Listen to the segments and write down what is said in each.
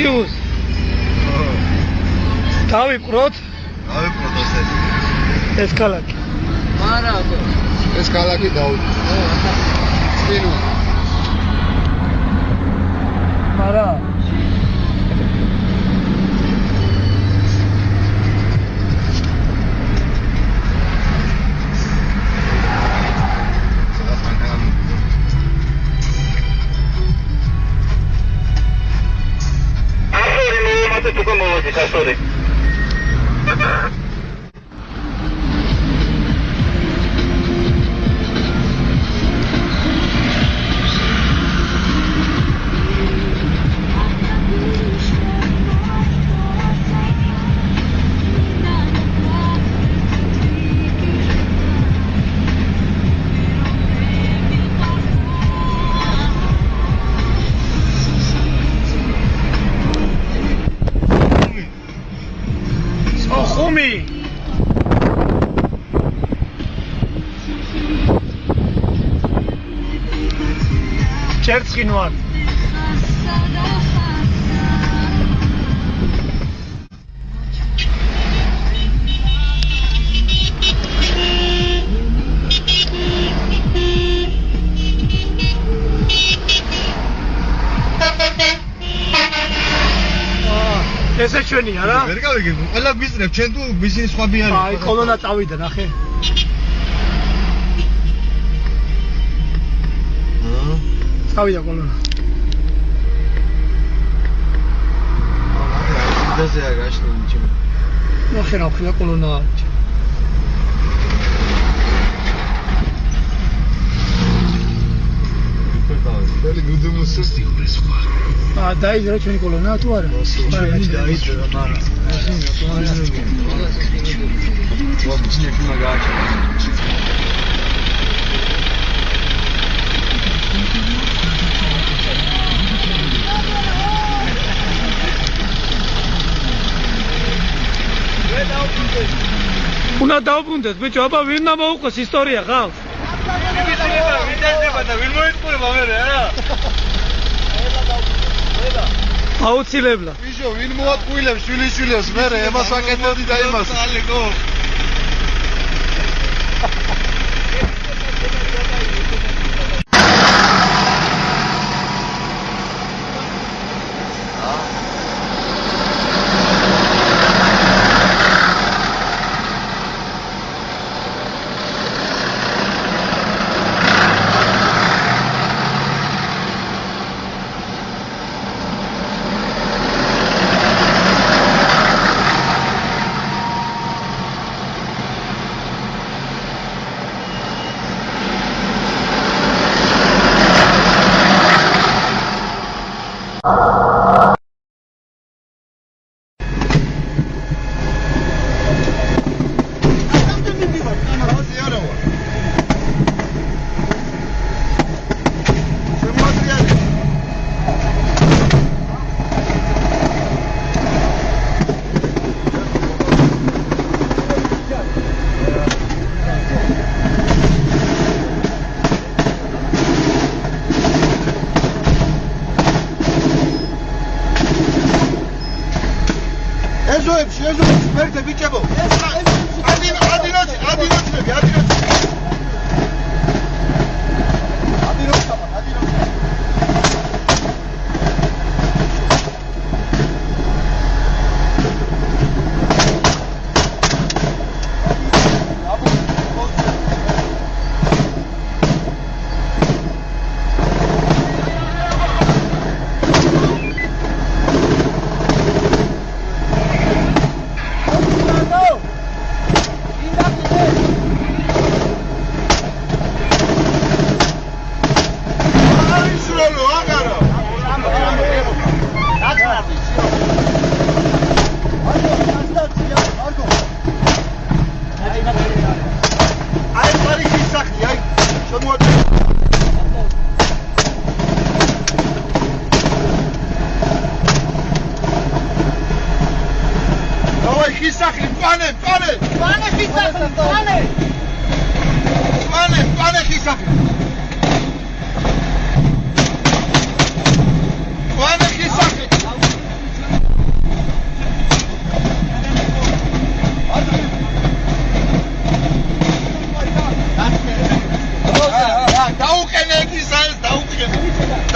იუს. დავიპყროთ ასე. ეს ქალაქი. არა, ეს ქალაქი დაუწყო. წინო. არა. Sorry. Черцкинуар. ესე ჩვენია რა? ვერ გავიგებ, ყველა გვიზრებ, ჩვენ თუ ისინი სხვები არის. აი, კოლონა წავიდა, ნახე. წავიდა კოლონა. დაზეა გაშლილი ჩემ. ნახე რა ხია კოლონა. ველი გუდმოსი. დაიძრა ჩვენი კოლონა თუ არა? ჩვენი დაიძრა, მაგრამ ვაფშე მაგაჩა. უნდა დავბრუნდეთ, ბიჭო, აბა ვინ ამოუყოს ისტორია ხავს? აუცილებლად. ბიჭო, ვინ მოატყუილებს შვილიშვილებს, მე ემას აკეთებდი და იმას.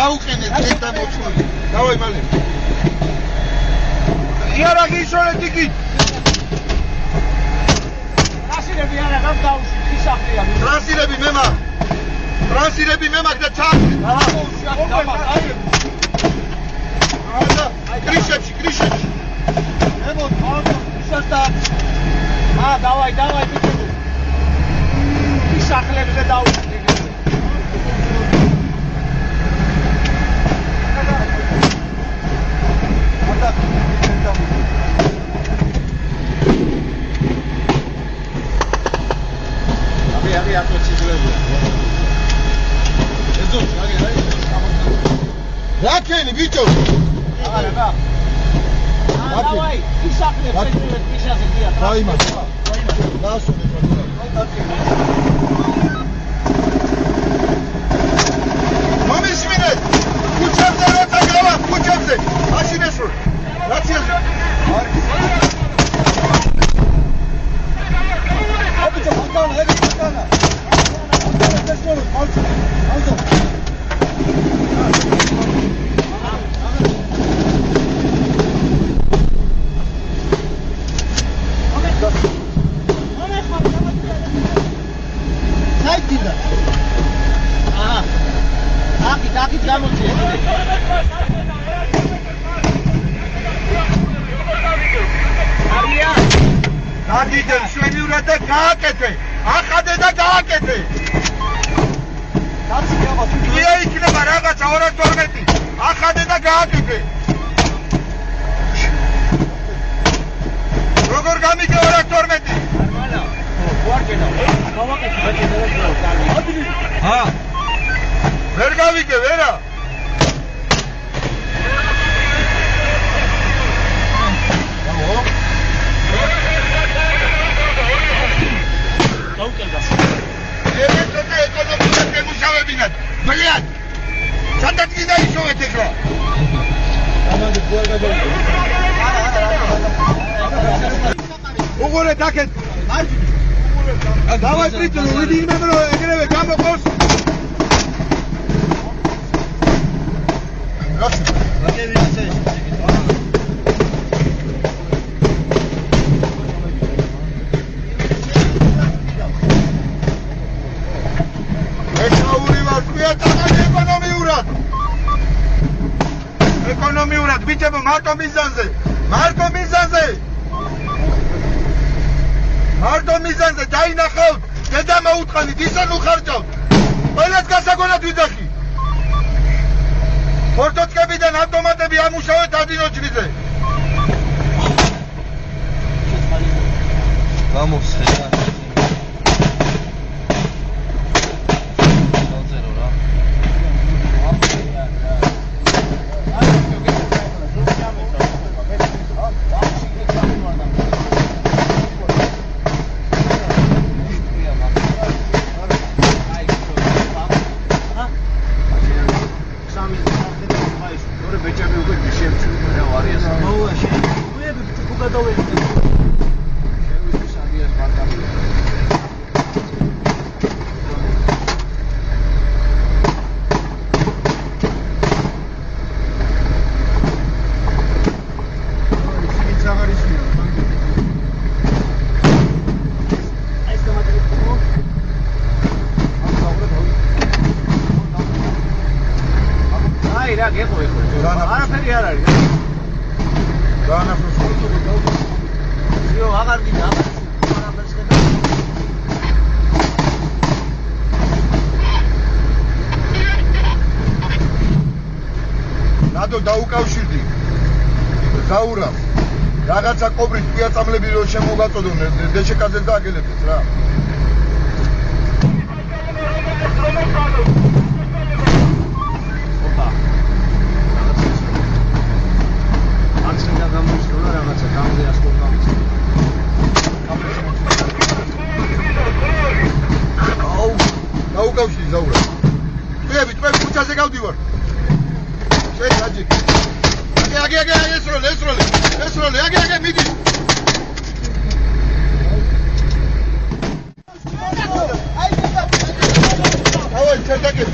გაუყენეთ ეს და მოწყვეტ. დავაი მალე. იარაღი ისროლეთ იქით. ტრანსირები არა გავდაუში ისახლია. ტრანსირები მე მაგ. ტრანსირები მე მაგ და ჩაახტი. კრიშებში. ემო თავს ისასტა. დავაი ბიჭო. ისახლებზე დაუში. Rakeni bicho. Давай, ისახლე ფედერეთ მიშაზე დია. Დაიმა. დაასვენე პროგრამა. მომისმინეთ. ქუჩებზე როცა გავა, ქუჩებზე. მაშინ ესრო. რაციაზე. აბიჭო, ხოთანა, ეგ ხოთანა. ესრო, ხალხო. Აკი გამოჩი ეგრე. არია. დაგიდე შვენიურად და გააკეთე. ახადე და გააკეთე. კაცი გავა. ია იქნება რაღაცა 212. ახადე და გააკეთე. როგორ გამიგე 212? არმანა. ვარგენა. გავაკეთე ბეჭედა. ჰა. ვერ გავიგე, ვერა. გაუკეთეს. ეგეთოთე ეკონომიკურად გემუშავებინათ. ბლიად. სადაც კიდე ისოვეთ ეხლა. ამაზე გუარ გადავიდე. უღურეთ აქეთ. დავაი პრიტო, ვიდი იმებრო ეგრევე გამოყოს. ეკონომიურად ბიჭებო მარტო მიზანზე დაინახავთ დედა მოუთხანით ისე უხარჯავთ ყველას გასაგონად ვიძახი ფორტოჩკებიდან ავტომატები ამუშავეთ ადინოჩრიზე გამოსხელა დაუკავშირდი გაურავს რაღაცა კობრით პიაწამლები რო შემოგაწოდონ დეშეკაზე დააგელებთ რა ოპა ანცინდა გამოსულა რაღაცა გამზე ასკოლ აუ დაუკავშირდი ზაურა ტვები ქუჩაზე გავდივარ Agge, esrole, midi. Away, check it.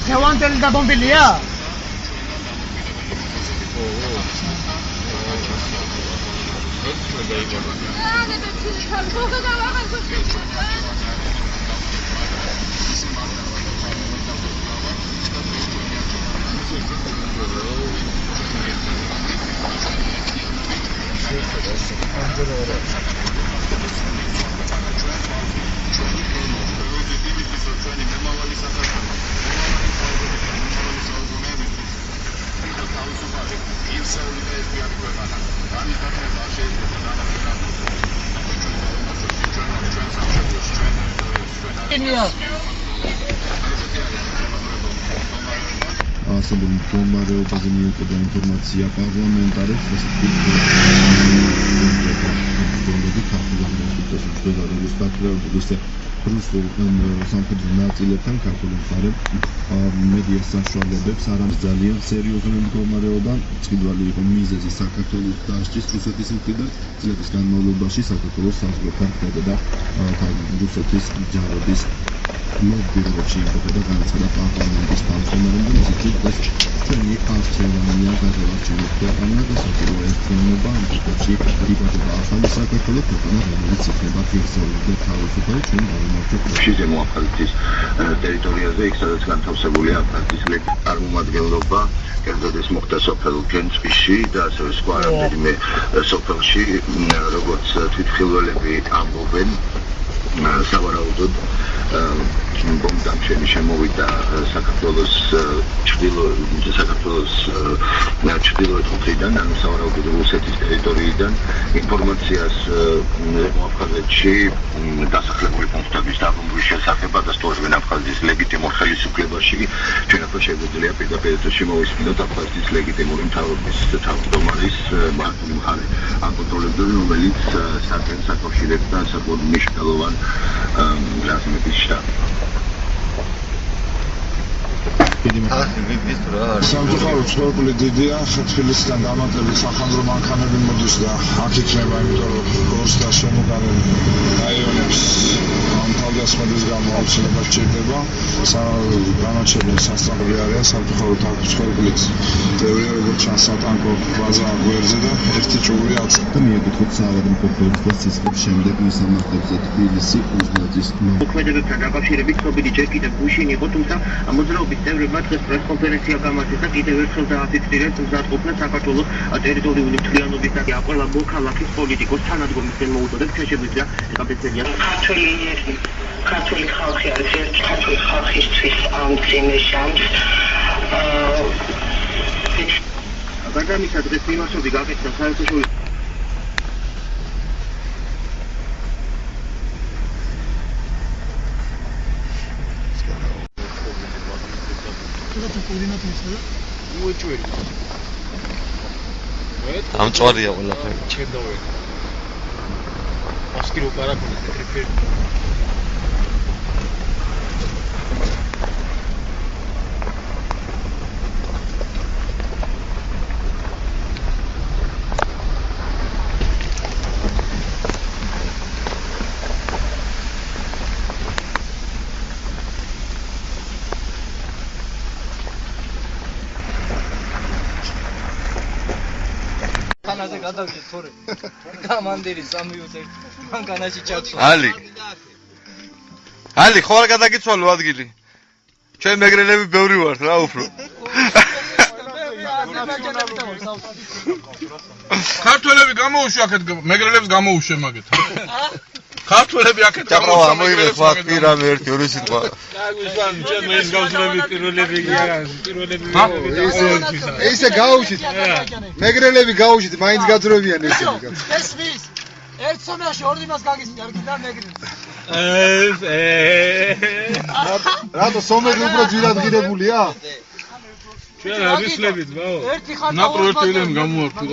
Levantele da bombilya. ასევე მდგომარეობაზე მიუწოდა ინფორმაცია პარლამენტარებს რუსულ სამხედრო ნაწილებთან ქართული მხარე მედიას საშუალებებს არამედ ძალიან სერიოზული მდგომარეობა წვიდვალი იყო მიზეზი საქართველოს დასჯის რუსეთის მხრიდან წლების განმავლობაში საქართველოს საზღვართან ხვდებოდა რუსეთის ჯარების მოგბირებში იმყოფება განაცხადა პარლამენტის თავმჯდომარემ და მისი დღეს ჩვენი ავსტრიელია გადავარჩენილი ქვეყანა და საერთო ერთიანობა ამ ფაქტში იბადება ახალი საქართველოს ქვეყანა რომელიც იქნება ფიქსირებული და თავისუფალი ჩვენ გამომართვით ზემო აფხაზეთის ტერიტორიაზე იქ სადაც განთავსებულია აფხაზეთის წარმომადგენლობა კერძოდ ეს მოხდა სოფელ გენწვისში და ასევე სხვა რამდენიმე სოფელში როგორც თვითმხილველები ამბობენ სავარაუდოდ ბომბდამშენი შემოვიდა საქართველოს ჩრდილოეთ მხრიდან, ანუ სავარაუდოდ რუსეთის ტერიტორიიდან ინფორმაციას აფხაზეთში დასახლებული პუნქტების დაბომბვის შესახებ და სტორებენ აფხაზეთის ლეგიტიმურ ხელისუფლებაში. ჩვენ ახლა შეგვიძლია პირდაპირ შემოვისმინოთ აფხაზეთის ლეგიტიმური მთავრობის თავმჯდომარის მართული მხარე აკონტროლებდა, რომელიც საქმეს აკავშირებდა საკუთარ მნიშვნელოვან რაზმების შტაბს. სამწუხაროდ სპორტული დიდია თბილისიდან დამატებით სახანძრო მანქანები მოდის და აქ იქნება იმიტომ რომ გორს და შემოგარენ რაიონებს ამ თავდასხმების გამო აუცილებლად სჭირდება განაჩენილი სასწავლებელი არიან სამწუხაროდ აქ სპორტულით თეორია როგორც ჩანს სატანკო ბაზა გვერდზე და ერთი ჭუური აწევ და მიეკითხოთ საავადმყოფოების და სისხლის შემდეგ მისამართებზე თბილისი უზნაძის მოქმედებებთან დაკავშირებით ცნობილი ჯერ კიდევ გუშინ იყო, თუმცა მოძრაობის წევრებმა დღეს პრესკონფერენცია გამართეს და კიდევ ერთხელ დააფიქსირეს მზადყოფნა საქართველოს ტერიტორიული მთლიანობის და ყველა მოქალაქის პოლიტიკოს თანადგომისკენ მოუწოდებს. ჩვენ შეგვიძლია ეკაბეცელია ქართული ხალხი არის ერთი ქართული ხალხისთვის ამ წინე შანსი გადამისა დღეს მიმართები გაკეთდა საერთაშორისო ამწვარია ყველაფერი. ჩენდოვე. ასკირო პარაკონი ტრიფე. ხანაზე გადავიდეთ თორე გამანდირი სამიუთე მანქანაში ჩაჭრა ალი ხო არ გადაგიცვალო ადგილი ჩვენ მეგრელები ბევრი ვართ რა უფრო ქართველები გამოუშვი აქეთ მეგრელებს გამოუშვე მაგეთ ქართველები აქეთ ჩაყვა მოიღე ხო აქ რამე ერთი ორი სიტყვა გაგვისვან ჩვენ მე ის გავსრებით პირველები ისე გაუშვით მეგრელები გაუშვით მაინც გაძროვიან ესენი ეს ვის ერთ სომიაში ორ იმას გაგისმის არ გინდა მეგრელს რატო სომეხი უფრო ძირად ღირებულია ჩვენ არ ვისლებით ბაო ერთი ხარ ნაპროექტები გამოართვი